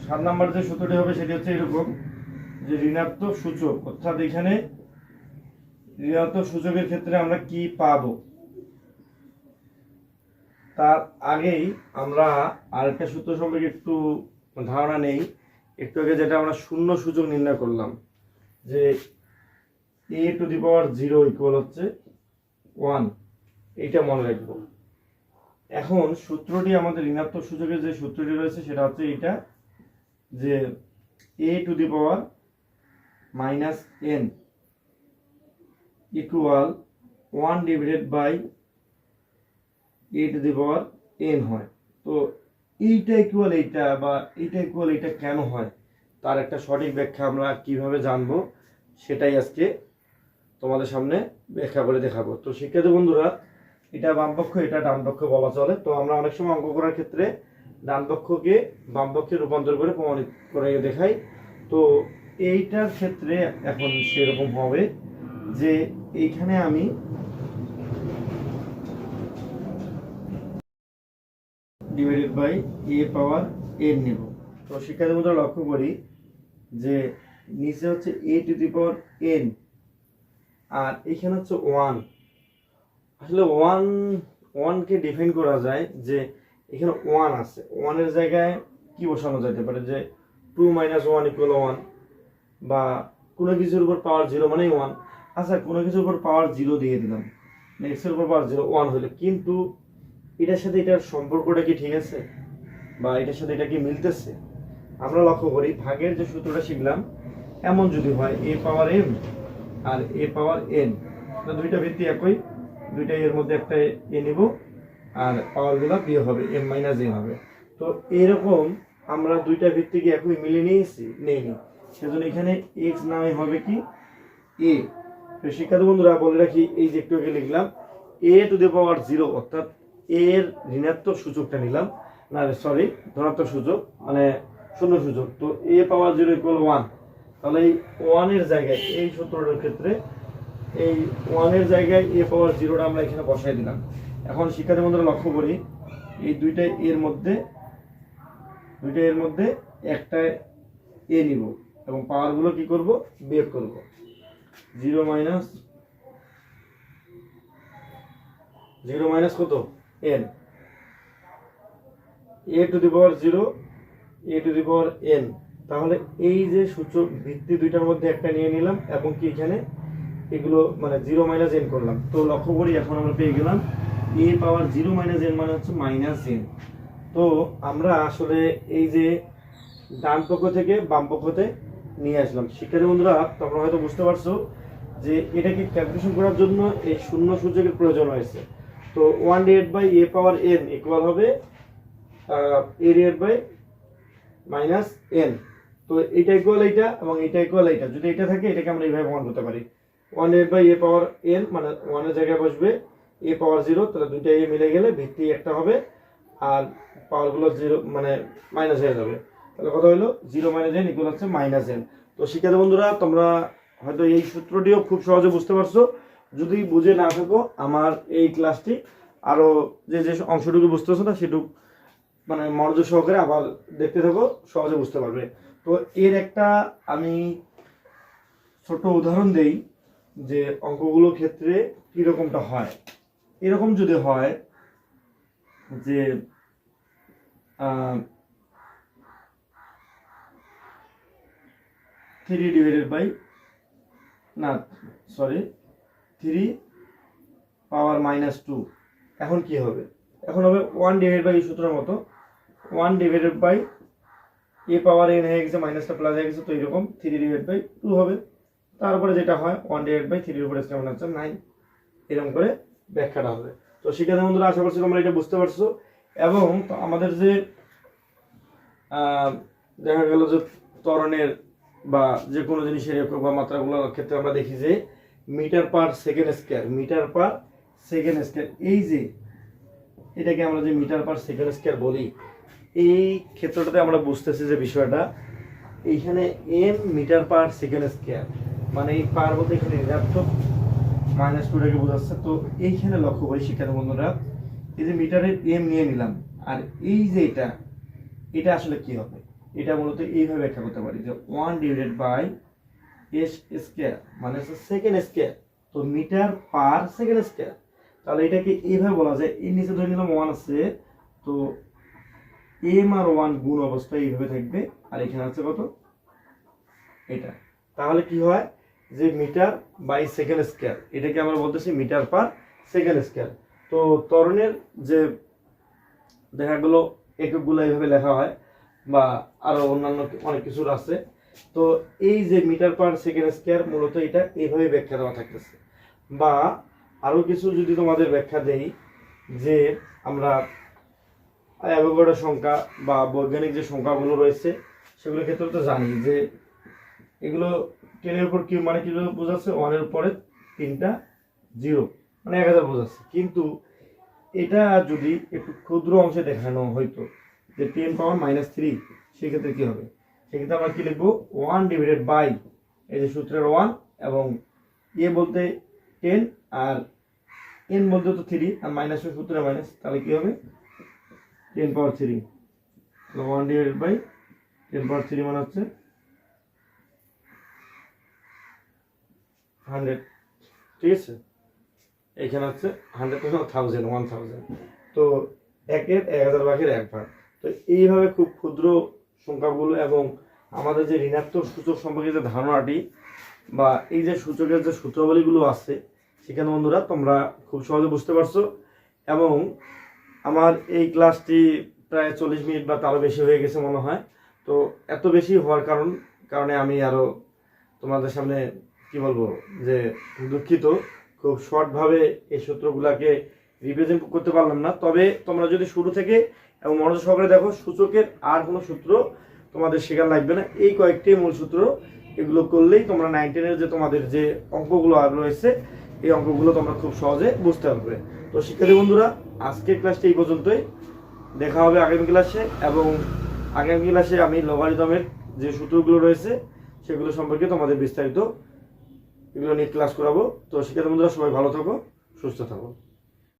7 number যে সূত্রটি হবে সেটি হচ্ছে এরকম যে ঋণাত্মক সূচক, অর্থাৎ এখানে ঋণাত্মক সূচকের ক্ষেত্রে আমরা কি পাবো তার আগেই আমরা আরেকটা সূত্র সম্পর্কে একটু ধারণা নেই। একটু আগে যেটা আমরা শূন্য সূচক নির্ণয় করলাম যে a⁴ ইকুয়াল হচ্ছে 1, এইটা মনে রাখবো। এখন সূত্রটি আমাদের ঋণাত্মক সূচকের যে সূত্রটি রয়েছে সেটা হচ্ছে এইটা যে a⁻n equal 1 divided by a⁴n হয়। তো এইটা ইকুয়াল এইটা বা এইটা ইকুয়াল এইটা কেন হয় তার একটা সঠিক ব্যাখ্যা আমরা কিভাবে জানবো সেটাই আজকে তোমাদের সামনে ব্যাখ্যা করে দেখাবো। তো শিক্ষার্থী বন্ধুরা, এটা বাম পক্ষ এটা ডান পক্ষ বলা চলে। তো আমরা অনেক সময় অঙ্ক করার ক্ষেত্রে ডান পক্ষকে বাম পক্ষে রূপান্তর করে প্রমাণিত করে দেখাই। তো এইটার ক্ষেত্রে এখন সেরকম হবে যে এইখানে আমি ডিভাইডেড বাই a⁻n নেব। তো শিক্ষার্থী বন্ধুরা লক্ষ্য করি যে নিচে হচ্ছে a⁻n আর এখানে হচ্ছে 1। আসলে 1কে ডিফাইন করা যায় যে এখানে 1 আছে, 1 এর জায়গায় কি বসানো যেতে পারে যে 2 - 1 = 1 বা কোনো কিছুর উপর পাওয়ার 0 মানেই 1। আচ্ছা, কোনো কিছুর উপর পাওয়ার 0 দিয়ে দিলাম, x এর উপর পাওয়ার 0 1 হলো, কিন্তু এটার সাথে এটার সম্পর্কটা কি ঠিক আছে বা এটার সাথে এটা কি মিলতেছে? আমরা লক্ষ্য করি ভাগের যে সূত্রটা শিখলাম এমন যদি হয় a⁻m আর a⁻n, দুইটা ভিত্তি একই, দুইটাই এর মধ্যে একটা এ নিব আর পাওয়ারগুলো বিয়োগ হবে m - a হবে। তো এরকম আমরা দুইটা ভিত্তিকে একই মিলিয়ে নিয়েছি নেইনি, সেজন্য এখানে x নামে হবে কি a। তো শিক্ষার্থী বন্ধুরা বলে রাখি, এই যে একটু আগে লিখলাম a⁻0 অর্থাৎ এর ঋণাত্মক সূচকটা নিলাম, না সরি ধনাত্মক সূচক মানে শূন্য সূচক। তো a⁻0 = 1, তাহলে এই 1 এর জায়গায় এই সূত্রটার ক্ষেত্রে এই 1 এর জায়গায় a⁻0টা আমরা এখানে বসাই দিলাম। এখন শিক্ষার্থী বন্ধুরা লক্ষ্য করি এই দুইটা এর মধ্যে একটা a নিব এবং পাওয়ারগুলো কি করব বিয়োগ করব। 0 - কত n, a⁻n। তাহলে এই যে সূচক ভিত্তি দুইটার মধ্যে একটা নিয়ে নিলাম এবং কি এখানে এগুলো মানে 0 - n করলাম। তো লক্ষ্য করি এখন আমরা পেয়ে গেলাম a⁻0 - n মানে হচ্ছে -n। তো আমরা আসলে এই যে ডান পক্ষ থেকে বাম পক্ষতে নিয়ে আসলাম। শিক্ষার্থী বন্ধুরা তোমরা হয়তো বুঝতে পারছো যে এটাকে ক্যালকুলেশন করার জন্য এই শূন্য সূচকের প্রয়োজন হয়েছে। তো 1/a⁻n ইকুয়াল হবে a⁻n। তো এটা ইকুয়াল এইটা এবং এটা ইকুয়াল এইটা, যদি এটা থাকে এটাকে আমরা এইভাবে প্রমাণ করতে পারি। 1/a⁻n মানে 1 এর জায়গায় বসবে a⁻0, তাহলে দুইটা a মিলে গেলে ভিত্তি একটা হবে আর পাওয়ারগুলো 0 মানে মাইনাস হয়ে যাবে। তাহলে কত হলো 0 - n ইকুয়াল হচ্ছে -n। তো শিক্ষার্থী বন্ধুরা তোমরা হয়তো এই সূত্রটিও খুব সহজে বুঝতে পারছো। যদি বুঝে না থাকো আমার এই ক্লাসটি আরো যে অংশটুকু বুঝতেছো না সেটুকু মানে মনোযোগ সহকারে আবার দেখতে থাকো, সহজে বুঝতে পারবে। তো এর একটা আমি ছোট উদাহরণ দেই যে অঙ্কগুলোর ক্ষেত্রে কিরকমটা হয়। এরকম যদি হয় যে 3 এখন কি হবে? এখন হবে 1/, এই সূত্রের মতো 1/a⁻n হয়ে গেছে, মাইনাসটা প্লাস হয়ে গেছে, তো এরকম 3/2 হবে। তারপরে যেটা হয় 1/3 এর উপরে স্টেপ হচ্ছে 9, এরকম করে ব্যাখ্যাটা হবে। তো শিক্ষার্থী বন্ধুরা আশা করছি তোমরা এটা বুঝতে পারছো। এবং আমাদের যে দেখা গেল যে ত্বরণের বা যে কোনো জিনিসের একক বা মাত্রাগুলোর ক্ষেত্রে আমরা দেখি যে মিটার/সেকেন্ড স্কয়ার, এই যে এটাকে আমরা যে মিটার/সেকেন্ড স্কয়ার বলি, এই ক্ষেত্রটাতে আমরা বুঝতেছি যে বিষয়টা এইখানে m মিটার/সেকেন্ড স্কয়ার মানে এই পার বলতে এখানে ঋণাত্মক -2টাকে বোঝাচ্ছে। তো এইখানে লক্ষ্য করি শিক্ষার্থী বন্ধুরা, এই যে মিটারের m নিয়ে নিলাম আর এই যে এটা আসলে কি হবে এটা মূলত এইভাবে ব্যাখ্যা করতে পারি যে 1 ডিভাইডেড বাই এস স্কয়ার মানে হচ্ছে সেকেন্ড স্কয়ার, তো মিটার পার সেকেন্ড স্কয়ার। তাহলে এটাকে এইভাবে বলা যায়, এর নিচে ধরে নিলাম 1 আছে, তো এম আর 1 গুণ অবস্থায় এইভাবে থাকবে, আর এখানে আছে কত এটা। তাহলে কি হয় যে মিটার বাই সেকেন্ড স্কয়ার, এটাকে আমরা বলতেছি মিটার পার সেকেন্ড স্কয়ার। তো ত্বরণের যে দেখা গেলো এককগুলো এইভাবে লেখা হয় বা আরো অন্যান্য অনেক কিছুর আছে। তো এই যে মিটার পার সেকেন্ড স্কয়ার মূলত এটা এইভাবে ব্যাখ্যা দেওয়া থাকতেছে। বা আরো কিছু যদি তোমাদের ব্যাখ্যা দেই, যে আমরা অ্যাভোগাড্রো সংখ্যা বা বৈজ্ঞানিক যে সংখ্যাগুলো রয়েছে সেগুলোর ক্ষেত্রে তো জানি যে এগুলো 10 এর উপর কিউব মানে কি বোঝাচ্ছে, 1 এর উপরে 3টা 0 মানে 1000 বোঝাচ্ছে। কিন্তু এটা যদি একটু ক্ষুদ্র অংশে দেখানো হইতো যে 10 পাওয়ার -3, সেক্ষেত্রে কি হবে? সেক্ষেত্রে আমরা কি লিখবো 1 ডিভাইডেড বাই এই যে সূত্রের 1 এবং এ বলতে 10 আর এন বলতে তো 3 আর মাইনাস সূত্রে মাইনাস, তাহলে কি হবে 10 পাওয়ার 3। 1 ডিভাইডেড বাই 10 পাওয়ার 3 মানে হচ্ছে 100, ঠিক আছে। এখানে হচ্ছে 100 1000 1000, তো 1 এর 1000 ভাগের 1 ভাগ। তো এইভাবে খুব ক্ষুদ্র সংখ্যাগুলো এবং আমাদের যে ঋণাত্মক সূচক সম্পর্কে যে ধারণাটি বা এই যে সূচকের যে সূত্রাবলীগুলো আছে সেখানে বন্ধুরা তোমরা খুব সহজে বুঝতে পারছো। এবং আমার এই ক্লাসটি প্রায় 40 মিনিট বা তারও বেশি হয়ে গেছে মনে হয়। তো এত বেশি হওয়ার কারণে আমি আরো তোমাদের সামনে কি বলবো যে দুঃখিত, খুব শর্টভাবে এই সূত্রগুলোকে রিপ্রেজেন্ট করতে পারলাম না। তবে তোমরা যদি শুরু থেকে এবং মনোযোগ সহকারে দেখো, সূচকের আর কোনো সূত্র তোমাদের শেখার লাগবে না, এই কয়েকটি মূল সূত্র এগুলো করলেই তোমরা 9, 10 এর যে তোমাদের যে অঙ্কগুলো আর রয়েছে এই অঙ্কগুলো তোমরা খুব সহজে বুঝতে পারবে। তো শিক্ষার্থী বন্ধুরা, আজকের ক্লাসটি এই পর্যন্তই। দেখা হবে আগামী ক্লাসে, এবং আগামী ক্লাসে আমি লগারিদমের যে সূত্রগুলো রয়েছে সেগুলো সম্পর্কে তোমাদের বিস্তারিত এগুলো নিয়ে ক্লাস করাবো। তো শিক্ষার্থী বন্ধুরা, সবাই ভালো থাকো, সুস্থ থাকো।